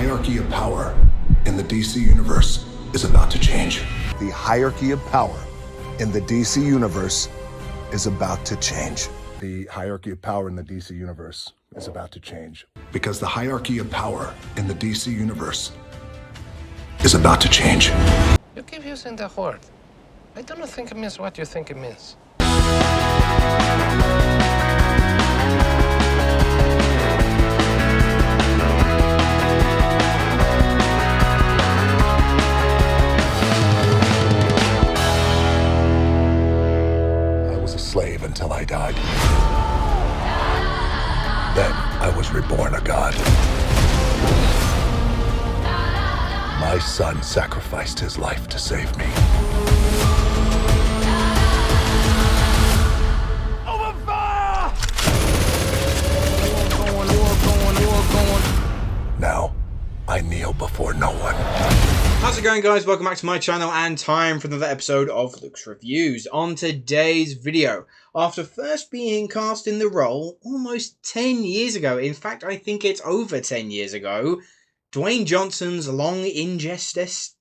hierarchy of power in the DC universe is about to change. The hierarchy of power in the DC universe is about to change. The hierarchy of power in the DC universe is about to change. Because the hierarchy of power in the DC universe is about to change. You keep using that word. I don't think it means what you think it means. I was a slave until I died. Then I was reborn a god. My son sacrificed his life to save me. Open fire! War going. Now, I kneel before no one. How's it going, guys? Welcome back to my channel and time for another episode of Luke's Reviews. On today's video, after first being cast in the role almost 10 years ago, in fact I think it's over 10 years ago, Dwayne Johnson's long in gestation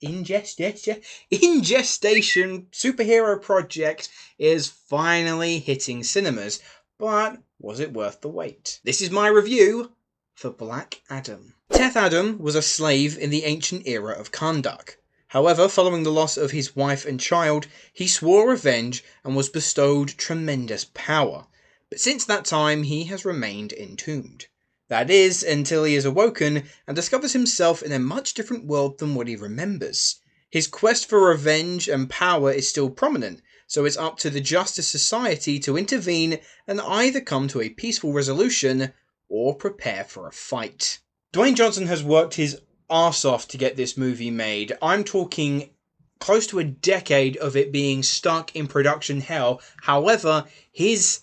superhero project is finally hitting cinemas. But was it worth the wait? This is my review for Black Adam. Teth Adam was a slave in the ancient era of Kahndaq. However, following the loss of his wife and child, he swore revenge and was bestowed tremendous power. But since that time, he has remained entombed. That is, until he is awoken and discovers himself in a much different world than what he remembers. His quest for revenge and power is still prominent, so it's up to the Justice Society to intervene and either come to a peaceful resolution or prepare for a fight. Dwayne Johnson has worked his arse off to get this movie made. I'm talking close to a decade of it being stuck in production hell. However, his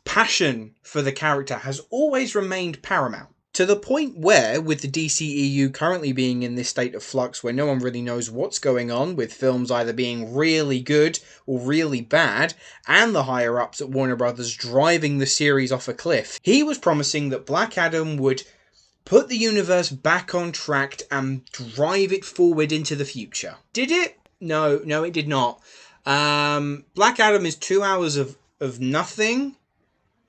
passion for the character has always remained paramount. To the point where, with the DCEU currently being in this state of flux where no one really knows what's going on, with films either being really good or really bad, and the higher-ups at Warner Brothers driving the series off a cliff, he was promising that Black Adam would put the universe back on track and drive it forward into the future. Did it? No, it did not. Black Adam is 2 hours of nothing,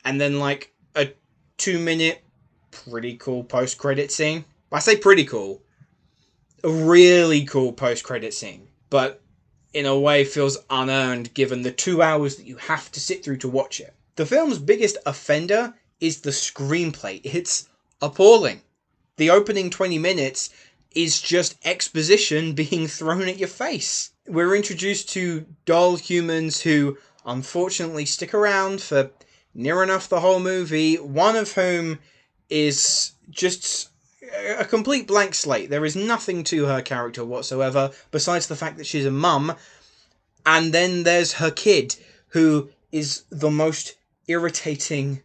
and then like a 2-minute pretty cool post-credit scene. I say pretty cool. A really cool post-credit scene. But in a way feels unearned given the 2 hours that you have to sit through to watch it. The film's biggest offender is the screenplay. It's appalling. The opening 20 minutes is just exposition being thrown at your face. We're introduced to doll humans who unfortunately stick around for near enough the whole movie, one of whom is just a complete blank slate. There is nothing to her character whatsoever, besides the fact that she's a mum. And then there's her kid, who is the most irritating,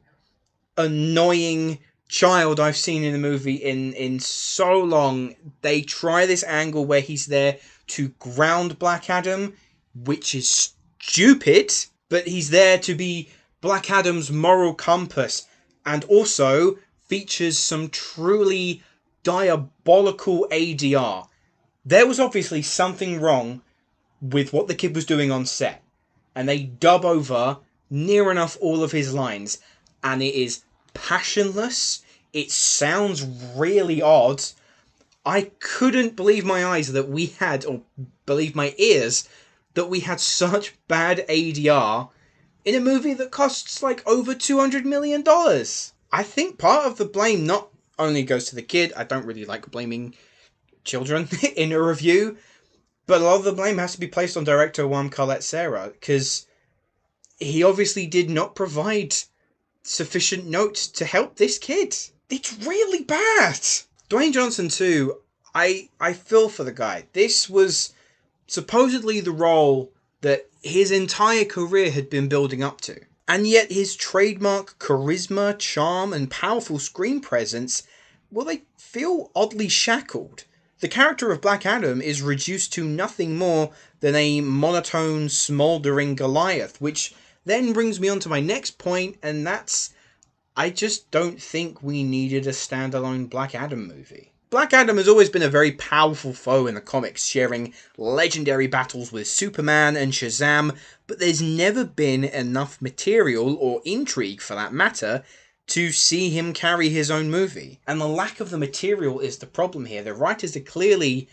annoying child I've seen in a movie in so long. They try this angle where he's there to ground Black Adam, which is stupid, but he's there to be Black Adam's moral compass, and also features some truly diabolical ADR. There was obviously something wrong with what the kid was doing on set, and they dub over near enough all of his lines, and it is passionless. It sounds really odd. I couldn't believe my eyes that we had, or believe my ears, that we had such bad ADR in a movie that costs like over $200 million. I think part of the blame not only goes to the kid. I don't really like blaming children in a review, but a lot of the blame has to be placed on director Collet-Serra, because he obviously did not provide sufficient notes to help this kid. It's really bad. Dwayne Johnson too, I feel for the guy. This was supposedly the role that his entire career had been building up to. And yet his trademark charisma, charm, and powerful screen presence, well, they feel oddly shackled. The character of Black Adam is reduced to nothing more than a monotone, smouldering Goliath, which then brings me on to my next point, and that's, I just don't think we needed a standalone Black Adam movie. Black Adam has always been a very powerful foe in the comics, sharing legendary battles with Superman and Shazam, but there's never been enough material, or intrigue for that matter, to see him carry his own movie. And the lack of the material is the problem here. The writers are clearly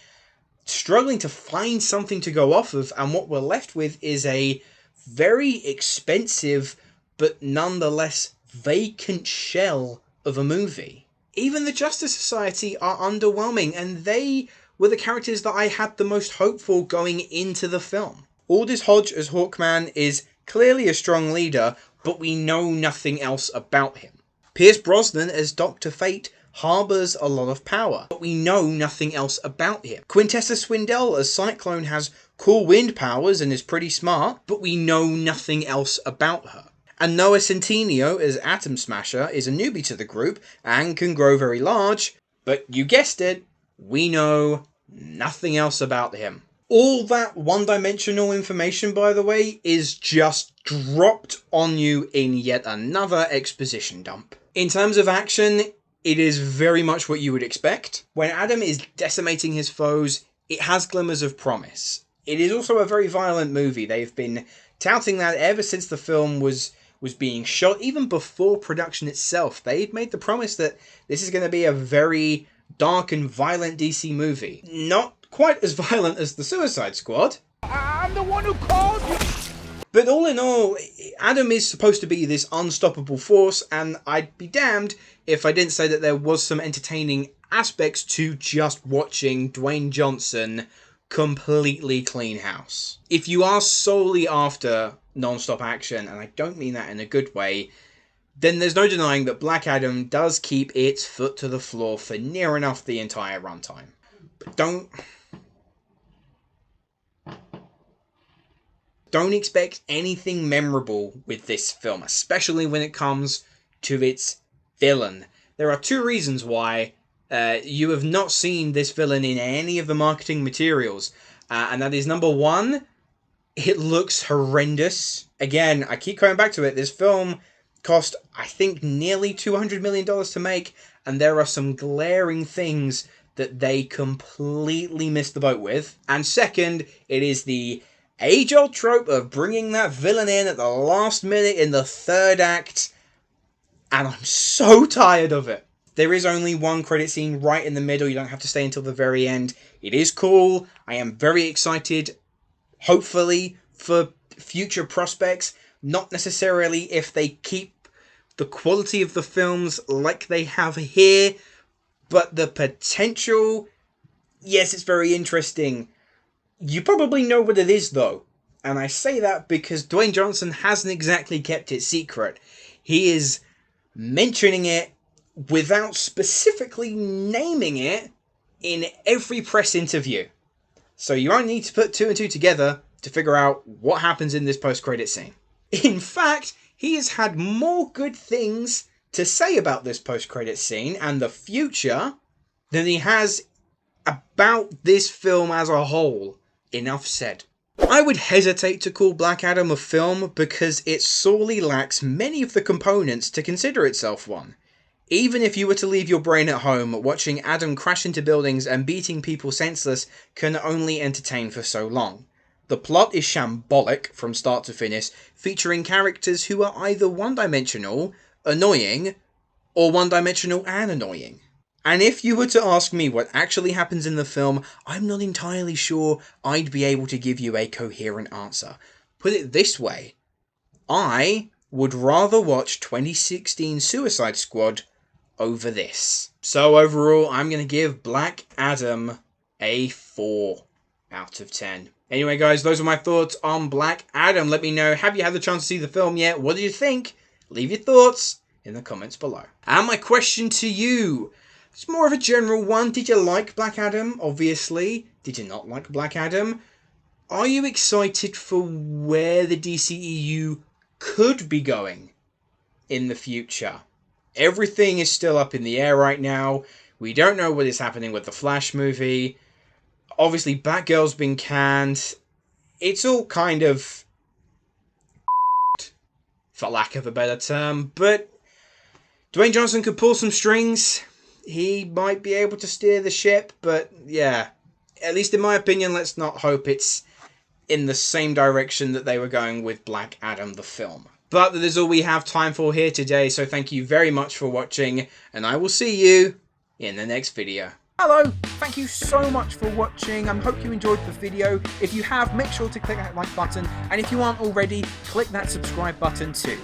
struggling to find something to go off of, and what we're left with is a very expensive but nonetheless vacant shell of a movie. Even the Justice Society are underwhelming, and they were the characters that I had the most hope for going into the film. Aldis Hodge as Hawkman is clearly a strong leader, but we know nothing else about him. Pierce Brosnan as Dr. Fate harbours a lot of power, but we know nothing else about him. Quintessa Swindell as Cyclone has cool wind powers and is pretty smart, but we know nothing else about her. And Noah Centineo as Atom Smasher is a newbie to the group and can grow very large, but you guessed it, we know nothing else about him. All that one-dimensional information, by the way, is just dropped on you in yet another exposition dump. In terms of action, it is very much what you would expect. When Adam is decimating his foes, it has glimmers of promise. It is also a very violent movie. They've been touting that ever since the film was being shot, even before production itself. They'd made the promise that this is going to be a very dark and violent DC movie. Not quite as violent as the Suicide Squad. I'm the one who called you! But all in all, Adam is supposed to be this unstoppable force, and I'd be damned if I didn't say that there was some entertaining aspects to just watching Dwayne Johnson completely clean house. If you are solely after non-stop action, and I don't mean that in a good way, then there's no denying that Black Adam does keep its foot to the floor for near enough the entire runtime. But don't expect anything memorable with this film, especially when it comes to its villain. There are two reasons why you have not seen this villain in any of the marketing materials. And that is, number one, it looks horrendous. Again, I keep coming back to it. This film cost, I think, nearly $200 million to make, and there are some glaring things that they completely missed the boat with. And second, it is the age-old trope of bringing that villain in at the last minute in the third act, and I'm so tired of it. There is only one credit scene right in the middle. You don't have to stay until the very end. It is cool. I am very excited, hopefully, for future prospects. Not necessarily if they keep the quality of the films like they have here, but the potential, yes, it's very interesting. You probably know what it is, though. And I say that because Dwayne Johnson hasn't exactly kept it secret. He is mentioning it without specifically naming it in every press interview. So you only need to put two and two together to figure out what happens in this post-credit scene. In fact, he has had more good things to say about this post-credit scene and the future than he has about this film as a whole. Enough said. I would hesitate to call Black Adam a film because it sorely lacks many of the components to consider itself one. Even if you were to leave your brain at home, watching Adam crash into buildings and beating people senseless can only entertain for so long. The plot is shambolic from start to finish, featuring characters who are either one-dimensional, annoying, or one-dimensional and annoying. And if you were to ask me what actually happens in the film, I'm not entirely sure I'd be able to give you a coherent answer. Put it this way, I would rather watch 2016 Suicide Squad over this. So overall, I'm going to give Black Adam a 4 out of 10. Anyway guys, those are my thoughts on Black Adam. Let me know, have you had the chance to see the film yet? What did you think? Leave your thoughts in the comments below. And my question to you, it's more of a general one. Did you like Black Adam? Obviously. Did you not like Black Adam? Are you excited for where the DCEU could be going in the future? Everything is still up in the air right now. We don't know what is happening with the Flash movie. Obviously, Batgirl's been canned. It's all kind of for lack of a better term, but Dwayne Johnson could pull some strings. he might be able to steer the ship, but yeah, at least in my opinion, let's not hope it's in the same direction that they were going with Black Adam the film. But that is all we have time for here today, so thank you very much for watching, and I will see you in the next video. Hello, thank you so much for watching. I hope you enjoyed the video. If you have, make sure to click that like button, and if you aren't already, click that subscribe button too.